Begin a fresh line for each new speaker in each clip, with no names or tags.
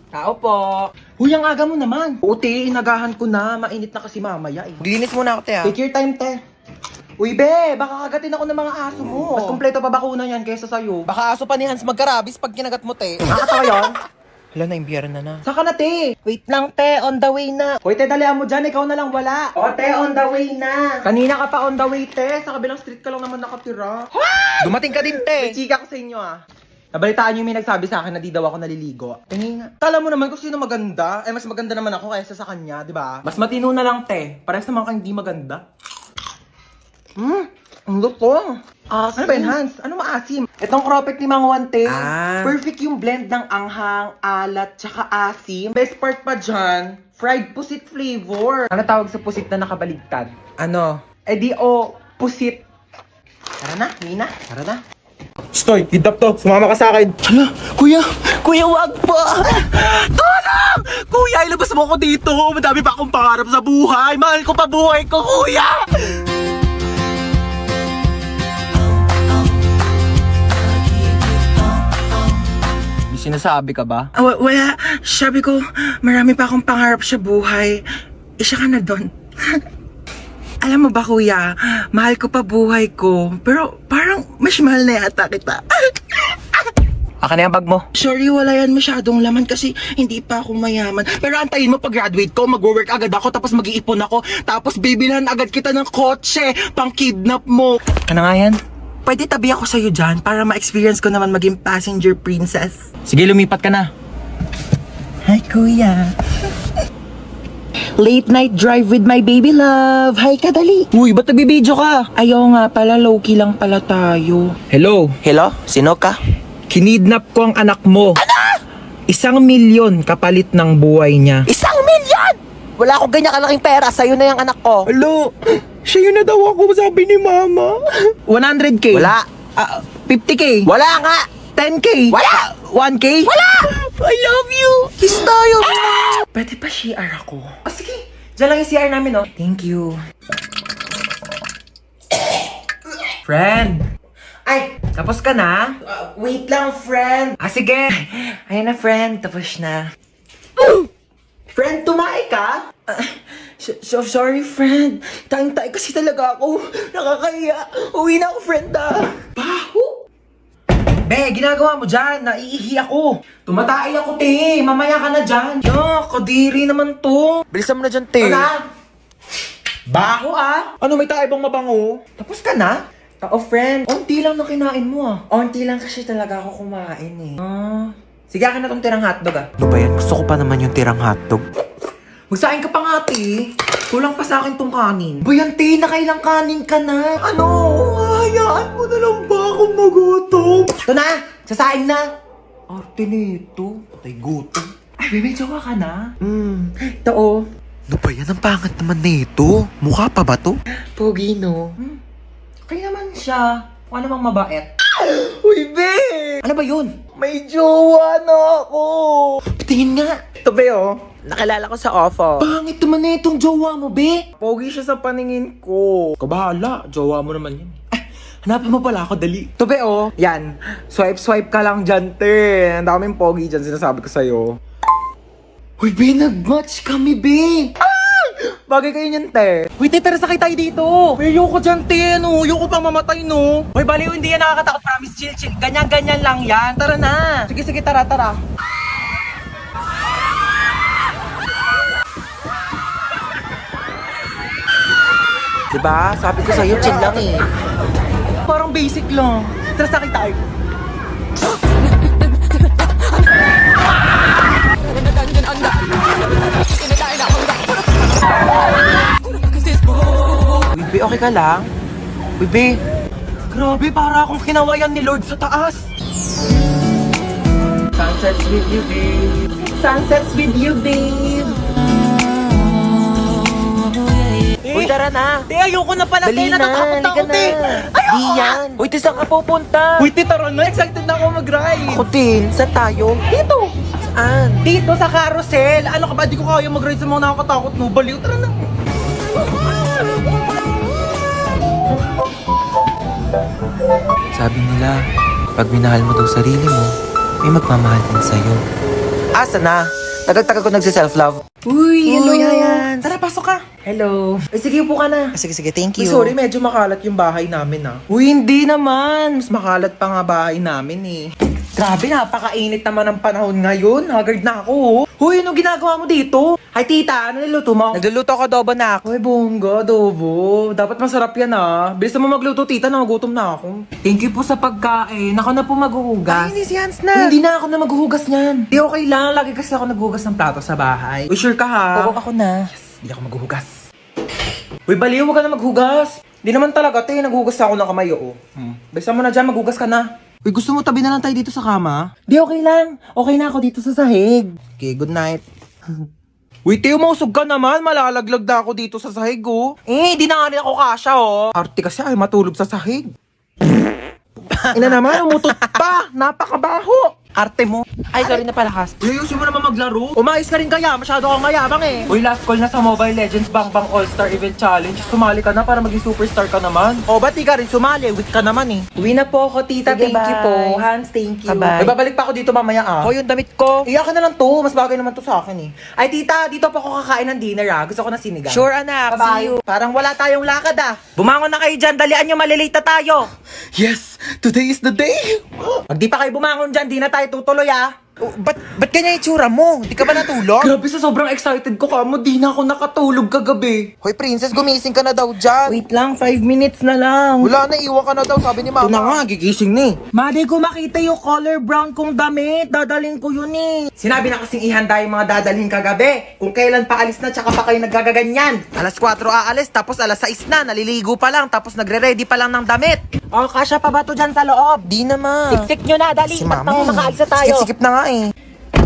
Tao po.
Huy, ang aga mo naman. Oo, te, inagahan ko na. Mainit na kasi mamaya eh.
Maglinis muna ako, te, ha?
Take your time, te. Uy, be, baka kagatin ako ng mga aso mo. Mas kompleto pa bakuna yan kaysa sa'yo.
Baka aso pa ni Hans magkarabis pag kinagat mo, te.
Nakakatawa yun?
Hala, na-imbiyara na.
Saka na, te.
Wait lang, te. On the way na.
Hoy, te, dalihan mo dyan. Ikaw na lang wala.
O, te, on the way na.
Kanina ka pa on the way, te. Sa kabilang street ka lang naman nakatira.
Dumating ka din,
May
te.
chika ko sa inyo, ah. Nabalitaan niyo yung may nagsabi sa akin na di daw ako naliligo. Tingin nga. Kala mo naman kung sino maganda. Eh, mas maganda naman ako kaysa sa kanya, di ba? Mas matino na lang, te. Parehas naman kang hindi maganda. Ang luto. Ano ba yun, Hans? Ano maasim? Itong cropek ni Mang Juan, te.
Ah.
Perfect yung blend ng anghang, alat, tsaka asim. Best part pa dyan, fried pusit flavor. Ano tawag sa pusit na nakabaligtad?
Ano?
Eh di pusit. Tara na, Nina. Tara na.
Stoy, kidnap to. Sumama ka sa akin.
Hala, kuya, wag po! Tulong! Kuya, ilabas mo ako dito! Madami pa akong pangarap sa buhay! Mahal ko pa buhay ko, kuya! May sinasabi ka ba?
Wala. Sabi ko, marami pa akong pangarap sa buhay. Isa ka na doon. Alam mo ba, kuya, mahal ko pa buhay ko. Pero parang mas mahal na yata kita.
Aka na yung bag mo.
Sorry, wala yan masyadong laman kasi hindi pa ako mayaman. Pero antayin mo, pag-graduate ko, mag-work agad ako, tapos mag-iipon ako, tapos bibilhan agad kita ng kotse, pang-kidnap mo.
Ano nga yan?
Pwede tabi ako sa'yo dyan para ma-experience ko naman maging passenger princess.
Sige, lumipat ka na.
Hi, kuya. Late night drive with my baby love. Hi, kadali.
Uy, ba't nagbibideo ka?
Ayaw nga pala, low-key lang pala tayo.
Hello?
Hello? Sino ka?
Kinidnap ko ang anak mo. Ano? 1,000,000 kapalit ng buhay niya.
1,000,000! Wala akong ganyan kalaking pera. Sa'yo na yung anak ko.
Hello? Siya yun na daw ako, sabi ni mama. 100K?
Wala.
50K?
Wala nga.
10K?
Wala.
1K?
Wala!
I love you!
Kiss tayo.
Pwede pa CR ako? Oh, sige. Diyan lang yung CR namin, oh.
Thank you. Friend!
Ay, tapos ka na?
Wait lang, friend.
Sige.
Ayun na, friend. Tapos na.
Friend, tumae ka?
So sorry, friend. Tayong-tayo kasi talaga ako. Nakakahiya. Uwi na ako, friend,
Baho! Be, ginagawa mo dyan. Naiihi ako. Tumatay ako, te. Mamaya ka na dyan.
Kadiri naman to.
Bilisan mo na dyan, te.
Ano? Baho, ah.
Ano, may taibang mabango?
Tapos ka na?
Friend.
Unti lang na kinain mo, ah.
Onti lang kasi talaga ako kumain, eh.
Sige, akin na tong tirang hotdog, ah.
Ano ba yan? Gusto ko pa naman yung tirang hotdog.
Magsain ka pa nga, te. Kulang pa sa akin tong kanin. Bayan, te. Nakailang kanin ka na.
Ano? Hayaan mo na lang ba akong magutom?
Ito na. Sasaing na.
Arte nito. Patay gutom.
Ay, bebe, jowa ka na.
Ito, oh.
Ano ba yan? Ang pangat naman nito. Mukha pa ba to?
Pogi, no?
Okay naman siya. Kung ano mang mabait.
Uy, be!
Ano ba yun?
May jowa na ako!
Tingin nga.
Ito, be, oh. Nakilala ko sa ofo.
Pangit naman na itong jowa mo, be.
Pogi siya sa paningin ko.
Kabahala. Jowa mo naman yan. Hanapin mo pala ako, dali. Ito, be, oh.
Yan. Swipe ka lang dyan, te. Ang daming pogi dyan, sinasabi ko sa'yo.
Uy, be, nag-match kami, be.
Bagay kayo niyan, te.
Wait, tara sakay tayo dito. Uy, ayoko dyan, te. Ano? Ayoko pang mamatay, no? Uy, baliw, hindi yan nakakatakot. Promise, chill. Ganyan-ganyan lang yan. Tara na. Sige, tara.
Diba? Sabi ko sa'yo, chill lang eh.
Parang basic lang. Tara sakay tayo.
Uy, be, okay ka lang? Uy, be.
Grabe, para akong kinawayan ni Lord sa taas.
Sunsets with you, babe. Sunsets with you, babe. Uy, tara na.
Te, ayoko na pala,
Dali
te.
na,
Natatakot
halika
ako,
na.
te.
Di yan. Uy, te, saan ka pupunta?
Uy, te, tara na. Excited na ako mag-ride.
Ako din. Saan tayo?
Dito.
Saan?
Dito sa carousel. Ano ka ba? Di ko kaya mag-ride sa mga nakakatakot, no? Baliw, tara na.
Sabi nila, pag minahal mo daw sarili mo, may magmamahal din sa'yo.
Asa na? Tagal-tagal ko nagsi-self-love.
Uy, hello, Yayan.
Tara, pasok ka. Hello. Ay, sige, upo ka na.
Sige, thank
Uy, sorry, medyo makalat yung bahay namin, ah. Uy, hindi naman. Mas makalat pa nga bahay namin, eh. Grabe, napakainit naman ang panahon ngayon. Haggard na ako, oh. Huy, anong ginagawa mo dito? Hi, tita. Ano niluto mo?
Nagluluto ako adobo na ako.
Uy, bongga, adobo. Dapat masarap yan, ah. Bilis mo magluto, tita. Nagugutom na ako. Thank you po sa pagkain. Ako na po maghuhugas.
Ay, hindi si Hans na.
Hindi na ako na maghuhugas niyan. Di okay lang. Lagi kasi ako naghuhugas ng plato sa bahay. Uy, sure ka, ha?
Oo, ako na.
Hindi ako maghuhugas. Uy, baliw, huwag ka na maghugas. Hindi naman talaga, te. Naghuhugas ako ng kamay, oo. Bisa mo na dyan, maghugas ka na. Uy, gusto mo tabi na lang tayo dito sa kama? Di, okay lang. Okay na ako dito sa sahig. Okay, good night. Uy, Teo, mausog ka naman. Malalaglag na ako dito sa sahig, oh. Di na nga rin ako kasya, oh. Arte kasi ay matulog sa sahig. Ina naman, umutot pa. Napakabaho. Arte mo.
Ay, sorry na pala, Has.
Uy, ayusin mo naman maglaro. Umayos ka rin kaya, masyado kang mayabang eh. Uy, last call na sa Mobile Legends Bang Bang All-Star Event Challenge. Sumali ka na para maging superstar ka naman. O, ba't di ka rin sumali? Weak ka naman eh. Uwi na po ako, tita.
Sige,
Thank you
bye.
po. Hans, thank you.
Bye-bye.
Ay, babalik pa ako dito mamaya ah.
O, yung damit ko.
Iyakan na lang to. Mas bagay naman to sa akin eh. Ay, tita, dito pa ako kakain ng dinner ah. Gusto ko na sinigang.
Sure, anak.
Bye-bye.
See you.
Parang wala tayong lakad ah.
Bumangon na kayo dyan. Dalian nyo, malilate na tayo.
Yes, today is the day. Pag di pa kayo bumangon dyan, di na tayo tutuloy ah.
Ba't ganyan itsura mo? Di ka ba natulog?
Grabe, sa sobrang excited ko kamo, di na ako nakatulog kagabi.
Hoy, princess, gumising ka na daw dyan.
Wait lang, 5 minutes na lang.
Wala na, iwan ka na daw, sabi ni
Ito
mama.
na nga, gigising ni.
Madi ko makita yung color brown kong damit. Dadalhin ko yun eh.
Sinabi na kasing ihanda yung mga dadalhin kagabi. Kung kailan pa alis na, tsaka pa kayo naggagaganyan.
Alas 4 aalis, tapos alas 6 na, naliligo pa lang, tapos nagre-ready pa lang ng damit.
O, kasya pa ba to dyan sa loob?
Di naman.
Siksik nyo na, dali. Ba't nang makaalis na tayo?
Sikip na nga eh.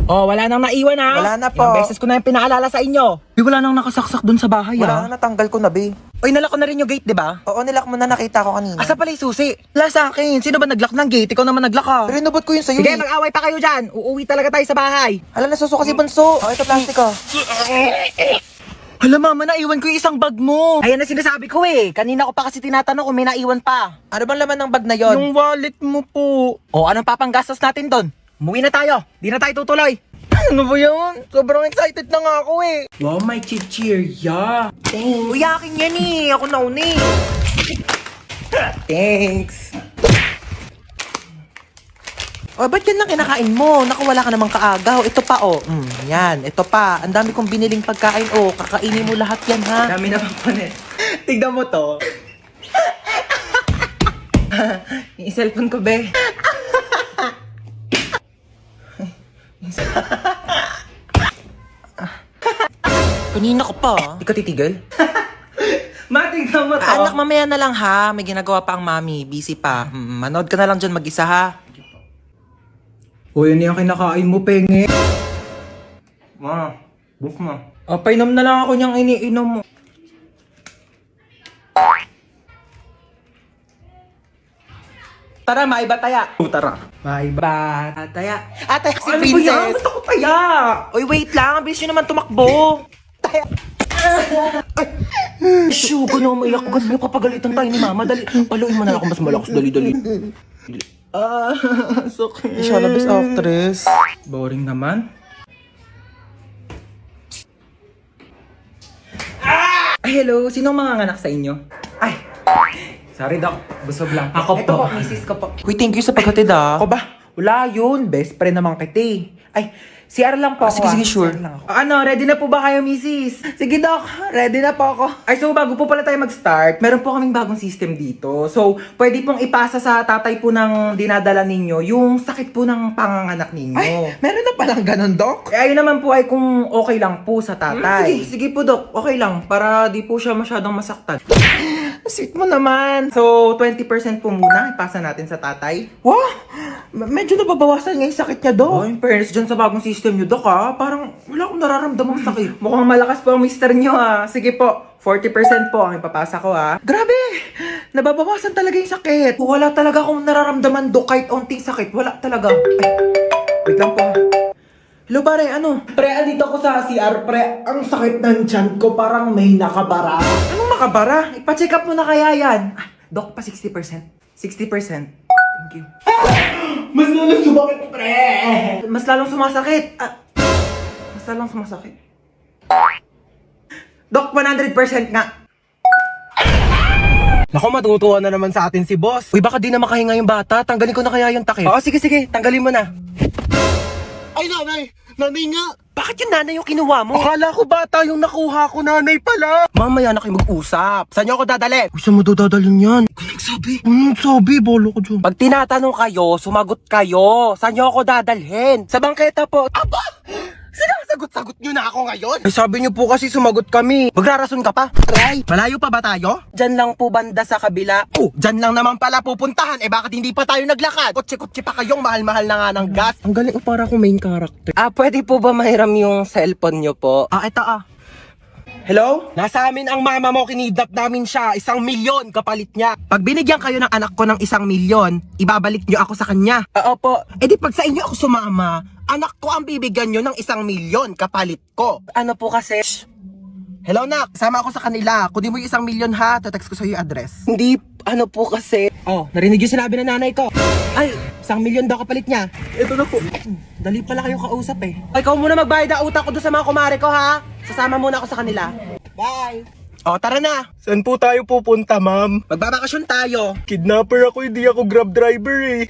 Oh, wala nang naiwan ha?
Wala na po.
Ilang beses ko na yung pinaalala sa inyo. Wala nang nakasaksak dun sa bahay
Wala na, natanggal ko na, be.
Oy, nalak ko na rin yung gate, di ba?
Oo, nilak mo na, nakita ko kanina.
Asa pala yung susi? Wala sa akin. Sino ba naglock ng gate? Ikaw naman naglock ha.
Pero inubot ko yun sa'yo
Sige,
eh.
mag-away pa kayo dyan. Uuwi talaga tayo sa bahay.
Hala, nasusuka si Bunso. Oh, ito plastic ko.
Hala mama, naiwan ko yung isang bag mo. Ayan na sinasabi ko eh. Kanina ko pa kasi tinatanong kung may naiwan pa.
Ano bang laman ng bag na yon?
Yung wallet mo po.
O, anong papanggastos natin doon? Umuwi na tayo. Di na tayo tutuloy.
Ano ba yun? Sobrang excited na nga ako eh. Wow, may chichirya. Thanks.
Uy, akin yan eh. Ako nauna eh.
Thanks.
O, ba't yan lang kinakain mo? Naku, wala ka namang kaagaw. Ito pa, oh. Yan, ito pa. Ang dami kong biniling pagkain, oh. Kakainin mo lahat yan, ha?
Dami na pa panet. Tignan mo to. Yung cellphone ko, be.
Kanina ka pa, ah.
Di ka titigil? Matignan mo to.
Anak, mamaya na lang, ha? May ginagawa pa ang mami. Busy pa. Manood ka na lang dyan mag-isa, ha?
Uy, ano yung kinakain mo, penge? Ma, book mo. Painom na lang ako niyang iniinom mo. Tara, maiba taya. Tara. Maiba taya.
Atay, si
Ano ba yan?
Princess.
Gusto ko taya.
Uy, wait lang. Ang bilis nyo naman tumakbo.
Shoo, gano'n maiyak ko. Gano'n kapagalitan tayo ni mama. Dali, paluin mo na ako mas malakas. Dali.
Sakit.
Siya na best actress.
Boring naman. Ay, hello. Sinong mga anak sa inyo? Ay, sorry, Doc. Busog lang.
Ako
Ito
po.
po, misis ko po.
Uy, thank you sa paghatid, ah.
Ako ba? Wala yun. Best friend naman kita eh. Ay, CR lang po ako.
sige, sure.
CR lang ako. Ano, ready na po ba kayo, misis? Sige, Doc. Ready na po ako. Ay, so bago po pala tayo mag-start, meron po kaming bagong system dito. So, pwede pong ipasa sa tatay po ng dinadala ninyo yung sakit po ng panganganak ninyo.
Ay, meron na palang ganun, Doc.
Eh, ayun naman po ay kung okay lang po sa tatay. Sige po, Dok. Okay lang. Para di po siya masyadong masaktan.
Sweet mo naman.
So, 20% po muna ipasa natin sa tatay.
Wow! Medyo nababawasan nga yung sakit niya, Doc.
Oh, in fairness dyan sa bagong system nyo, Dok, ha? Parang wala akong nararamdamang sakit. Mukhang malakas po ang mister nyo, ha? Sige po, 40% po ang ipapasa ko, ha? Grabe! Nababawasan talaga yung sakit. Wala talaga akong nararamdaman, Dok, kahit onting sakit. Wala talaga. Ay, wait lang po, ha? Hello, pare, ano?
Pre, andito ako sa CR, pre. Ang sakit ng tiyan ko, parang may nakabara.
Anong makabara? Ipa-check up mo na kaya yan. Ah, Dok, pa 60%. 60%. Thank you.
Mas lalo sumakit, pre.
Mas lalong sumasakit. Basta lang sumasakit. Dok, 100% nga.
Naku, matutuwa na naman sa atin si boss. Uy, baka di na makahinga yung bata. Tanggalin ko na kaya yung takip.
Oo, sige, tanggalin mo na.
Ay, nanay! Nanay nga!
Bakit yung nanay yung kinuha mo?
Akala ko bata yung nakuha ko, nanay pala.
Mamaya na kayo mag-usap. Saan niyo ako dadalhin?
Uy, saan mo dadalhin yan? Sabi, bolo ko dyan.
Pag tinatanong kayo, sumagot kayo. Saan niyo ako dadalhin? Sa bangketa po.
Aba! Sinasagot-sagot nyo na ako ngayon? Ay, sabi nyo po kasi sumagot kami. Magrarason ka pa? Aray! Malayo pa ba tayo?
Diyan lang po banda sa kabila.
Oh, dyan lang naman pala pupuntahan. Eh, bakit hindi pa tayo naglakad? Kotse-kotse pa kayong mahal-mahal na nga ng gas. Ang galing, para akong main character.
Pwede po ba mahiram yung cellphone niyo po?
Ito Hello? Nasa amin ang mama mo, kinidnap namin siya. 1,000,000 kapalit niya. Pag binigyan kayo ng anak ko ng 1,000,000, ibabalik niyo ako sa kanya.
Opo.
Eh di pag sa inyo ako sumama, anak ko ang bibigyan niyo ng 1,000,000 kapalit ko.
Ano po kasi?
Hello nak, sama ako sa kanila. Kunin mo yung 1,000,000 ha, tatext ko sa'yo yung address.
Hindi, ano po kasi?
Oh, narinig yung sinabi ng nanay ko. Ay, 1,000,000 daw kapalit niya.
Ito na po.
Dali pala kayong kausap eh. Ikaw muna magbayad ang utang ko doon sa mga kumare ko ha. Sasama muna ako sa kanila. Bye! O, tara na!
Saan po tayo pupunta, ma'am?
Magbabakasyon tayo.
Kidnapper ako, hindi ako grab driver eh.